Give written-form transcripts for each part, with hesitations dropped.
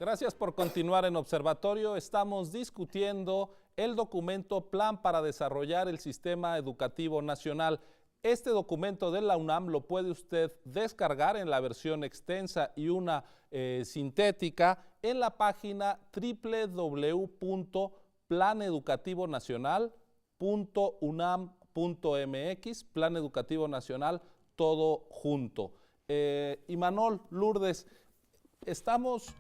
Gracias por continuar en Observatorio. Estamos discutiendo el documento Plan para desarrollar el Sistema Educativo Nacional. Este documento de la UNAM lo puede usted descargar en la versión extensa y una sintética en la página www.planeducativonacional.unam.mx, Plan Educativo Nacional, todo junto. Imanol, Lourdes, estamos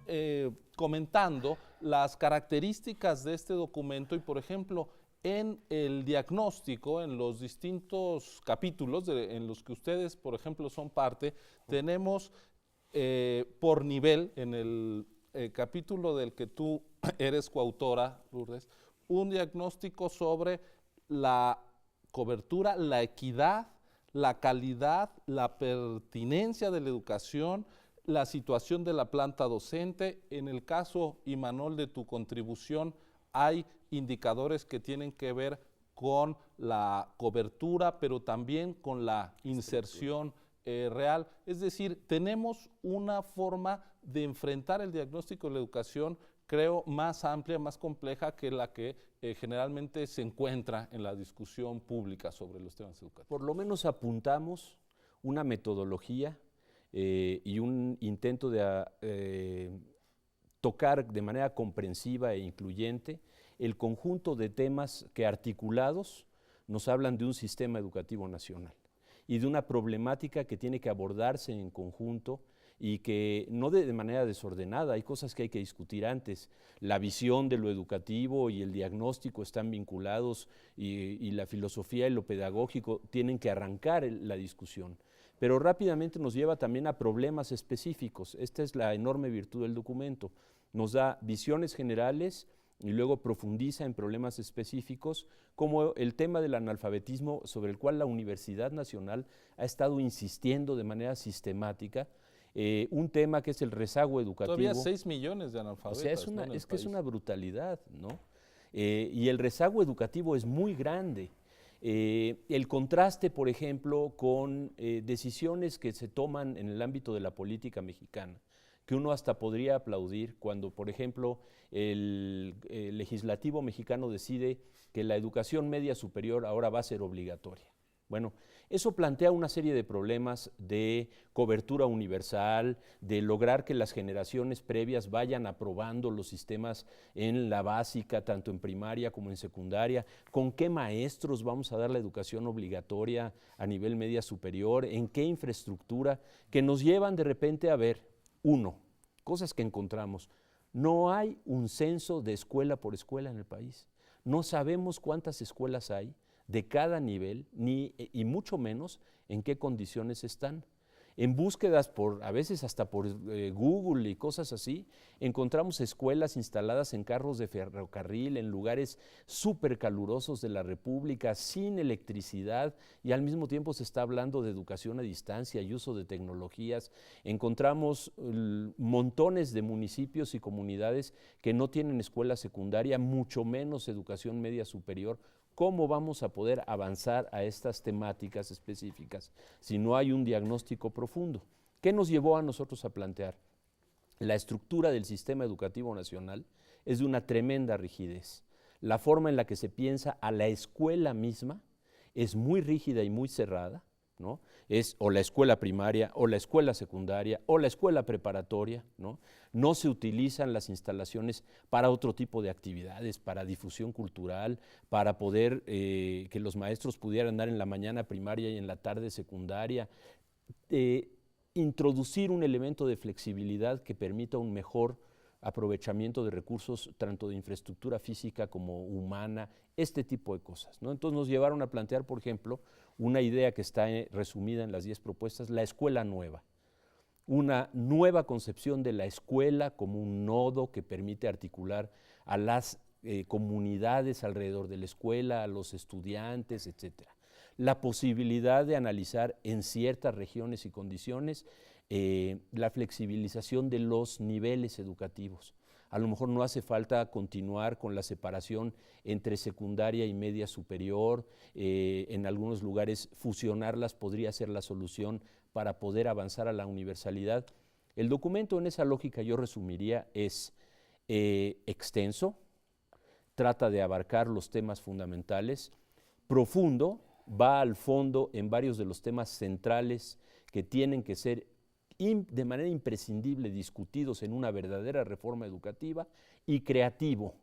comentando las características de este documento y, por ejemplo, en el diagnóstico, en los distintos capítulos en los que ustedes, por ejemplo, son parte, tenemos por nivel, en el capítulo del que tú eres coautora, Lourdes, un diagnóstico sobre la cobertura, la equidad, la calidad, la pertinencia de la educación, la situación de la planta docente. En el caso, Imanol, de tu contribución, hay indicadores que tienen que ver con la cobertura, pero también con la inserción real. Es decir, tenemos una forma de enfrentar el diagnóstico de la educación, creo, más amplia, más compleja que la que generalmente se encuentra en la discusión pública sobre los temas educativos. Por lo menos apuntamos una metodología y un intento de tocar de manera comprensiva e incluyente el conjunto de temas que articulados nos hablan de un sistema educativo nacional y de una problemática que tiene que abordarse en conjunto y que no de manera desordenada. Hay cosas que hay que discutir antes. La visión de lo educativo y el diagnóstico están vinculados y la filosofía y lo pedagógico tienen que arrancar la discusión. Pero rápidamente nos lleva también a problemas específicos. Esta es la enorme virtud del documento. Nos da visiones generales y luego profundiza en problemas específicos, como el tema del analfabetismo, sobre el cual la Universidad Nacional ha estado insistiendo de manera sistemática. Un tema que es el rezago educativo. Todavía 6 millones de analfabetas. O sea, es una brutalidad, ¿no? Y el rezago educativo es muy grande. El contraste, por ejemplo, con decisiones que se toman en el ámbito de la política mexicana, que uno hasta podría aplaudir cuando, por ejemplo, el legislativo mexicano decide que la educación media superior ahora va a ser obligatoria. Bueno, eso plantea una serie de problemas de cobertura universal, de lograr que las generaciones previas vayan aprobando los sistemas en la básica, tanto en primaria como en secundaria, con qué maestros vamos a dar la educación obligatoria a nivel media superior, en qué infraestructura, que nos llevan de repente a ver, uno, cosas que encontramos. No hay un censo de escuela por escuela en el país. No sabemos cuántas escuelas hay de cada nivel, y mucho menos en qué condiciones están. En búsquedas, a veces hasta por Google y cosas así, encontramos escuelas instaladas en carros de ferrocarril, en lugares súper calurosos de la República, sin electricidad, y al mismo tiempo se está hablando de educación a distancia y uso de tecnologías. Encontramos montones de municipios y comunidades que no tienen escuela secundaria, mucho menos educación media superior. ¿Cómo vamos a poder avanzar a estas temáticas específicas si no hay un diagnóstico profundo? ¿Qué nos llevó a nosotros a plantear? La estructura del sistema educativo nacional es de una tremenda rigidez. La forma en la que se piensa a la escuela misma es muy rígida y muy cerrada, ¿no? Es o la escuela primaria, o la escuela secundaria, o la escuela preparatoria, ¿no? No se utilizan las instalaciones para otro tipo de actividades, para difusión cultural, para poder que los maestros pudieran dar en la mañana primaria y en la tarde secundaria. Introducir un elemento de flexibilidad que permita un mejor aprovechamiento de recursos, tanto de infraestructura física como humana, este tipo de cosas, ¿no? Entonces nos llevaron a plantear, por ejemplo, una idea que está resumida en las 10 propuestas, la escuela nueva. Una nueva concepción de la escuela como un nodo que permite articular a las comunidades alrededor de la escuela, a los estudiantes, etc. La posibilidad de analizar en ciertas regiones y condiciones la flexibilización de los niveles educativos. A lo mejor no hace falta continuar con la separación entre secundaria y media superior. En algunos lugares fusionarlas podría ser la solución para poder avanzar a la universalidad. El documento en esa lógica yo resumiría es extenso, trata de abarcar los temas fundamentales, profundo, va al fondo en varios de los temas centrales que tienen que ser de manera imprescindible discutidos en una verdadera reforma educativa, y creativo,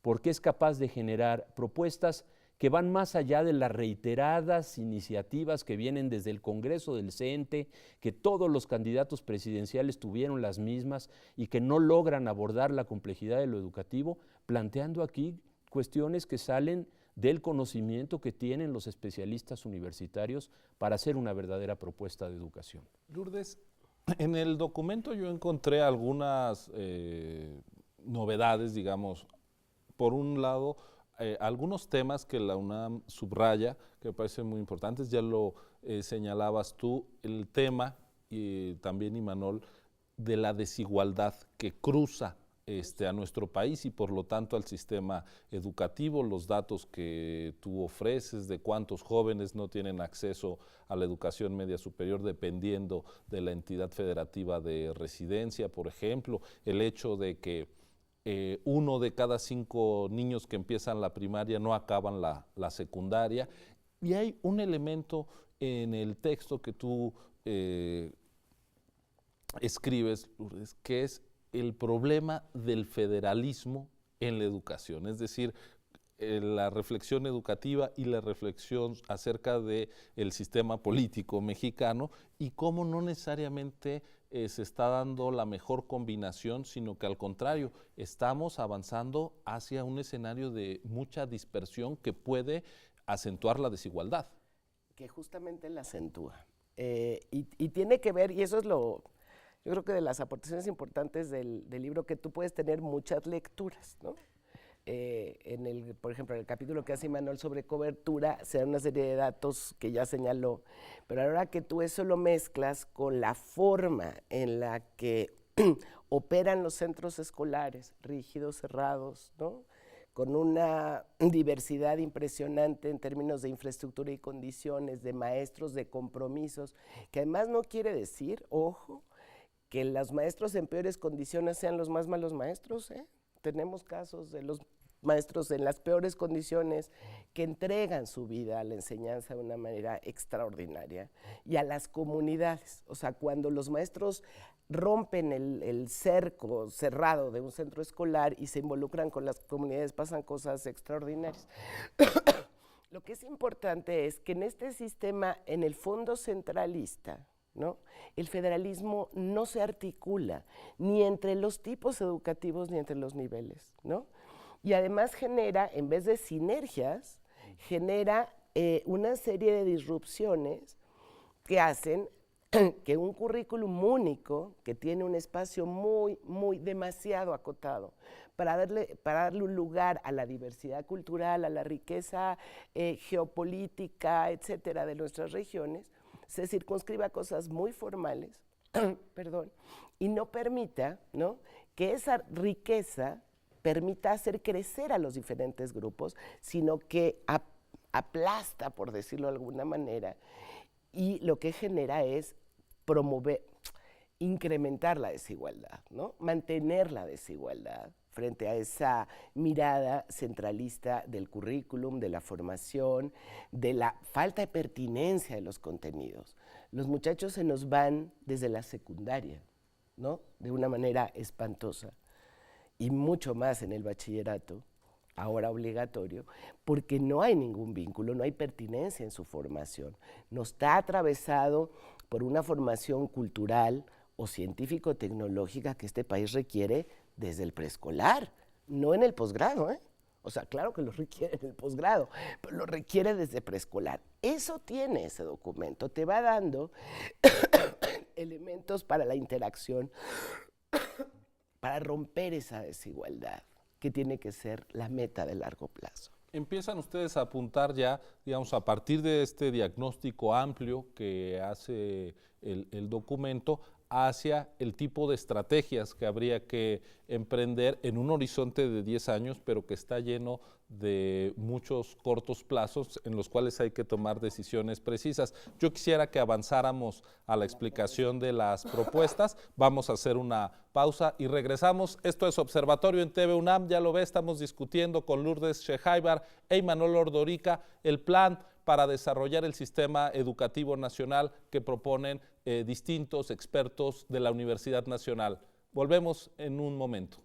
porque es capaz de generar propuestas que van más allá de las reiteradas iniciativas que vienen desde el Congreso del CENTE, que todos los candidatos presidenciales tuvieron las mismas y que no logran abordar la complejidad de lo educativo, planteando aquí cuestiones que salen del conocimiento que tienen los especialistas universitarios para hacer una verdadera propuesta de educación. Lourdes, en el documento yo encontré algunas novedades, digamos. Por un lado, algunos temas que la UNAM subraya, que me parecen muy importantes, ya lo señalabas tú, el tema, y también Imanol, de la desigualdad que cruza a nuestro país y por lo tanto al sistema educativo, los datos que tú ofreces de cuántos jóvenes no tienen acceso a la educación media superior dependiendo de la entidad federativa de residencia, por ejemplo, el hecho de que 1 de cada 5 niños que empiezan la primaria no acaban la secundaria, y hay un elemento en el texto que tú escribes, Lourdes, que es el problema del federalismo en la educación, es decir, la reflexión educativa y la reflexión acerca del sistema político mexicano y cómo no necesariamente se está dando la mejor combinación, sino que al contrario, estamos avanzando hacia un escenario de mucha dispersión que puede acentuar la desigualdad. Que justamente la acentúa. Y tiene que ver, y eso es yo creo que de las aportaciones importantes del libro, que tú puedes tener muchas lecturas, ¿no? Por ejemplo, en el capítulo que hace Imanol sobre cobertura, se dan una serie de datos que ya señaló, pero ahora que tú eso lo mezclas con la forma en la que operan los centros escolares, rígidos, cerrados, ¿no? Con una diversidad impresionante en términos de infraestructura y condiciones, de maestros, de compromisos, que además no quiere decir, ojo, que los maestros en peores condiciones sean los más malos maestros, ¿eh? Tenemos casos de los maestros en las peores condiciones que entregan su vida a la enseñanza de una manera extraordinaria, y a las comunidades. O sea, cuando los maestros rompen el cerco cerrado de un centro escolar y se involucran con las comunidades, pasan cosas extraordinarias. Lo que es importante es que en este sistema, en el fondo centralista, ¿no?, el federalismo no se articula ni entre los tipos educativos ni entre los niveles, ¿no? Y además genera, en vez de sinergias, genera una serie de disrupciones que hacen que un currículum único, que tiene un espacio demasiado acotado, para darle un lugar a la diversidad cultural, a la riqueza geopolítica, etcétera, de nuestras regiones, se circunscriba a cosas muy formales, perdón, y no permita, ¿no?, que esa riqueza permita hacer crecer a los diferentes grupos, sino que aplasta, por decirlo de alguna manera, y lo que genera es incrementar la desigualdad, ¿no?, mantener la desigualdad frente a esa mirada centralista del currículum, de la formación, de la falta de pertinencia de los contenidos. Los muchachos se nos van desde la secundaria, ¿no?, de una manera espantosa, y mucho más en el bachillerato, ahora obligatorio, porque no hay ningún vínculo, no hay pertinencia en su formación. No está atravesado por una formación cultural o científico-tecnológica que este país requiere desde el preescolar, no en el posgrado, ¿eh? O sea, claro que lo requiere en el posgrado, pero lo requiere desde preescolar. Eso tiene ese documento, te va dando elementos para la interacción, para romper esa desigualdad, que tiene que ser la meta de largo plazo. Empiezan ustedes a apuntar ya, digamos, a partir de este diagnóstico amplio que hace el documento, hacia el tipo de estrategias que habría que emprender en un horizonte de 10 años, pero que está lleno de muchos cortos plazos en los cuales hay que tomar decisiones precisas. Yo quisiera que avanzáramos a la explicación de las propuestas. Vamos a hacer una pausa y regresamos. Esto es Observatorio en TV UNAM. Ya lo ve, estamos discutiendo con Lourdes Sechaibar e Imanol Ordorica el plan para desarrollar el sistema educativo nacional que proponen distintos expertos de la Universidad Nacional. Volvemos en un momento.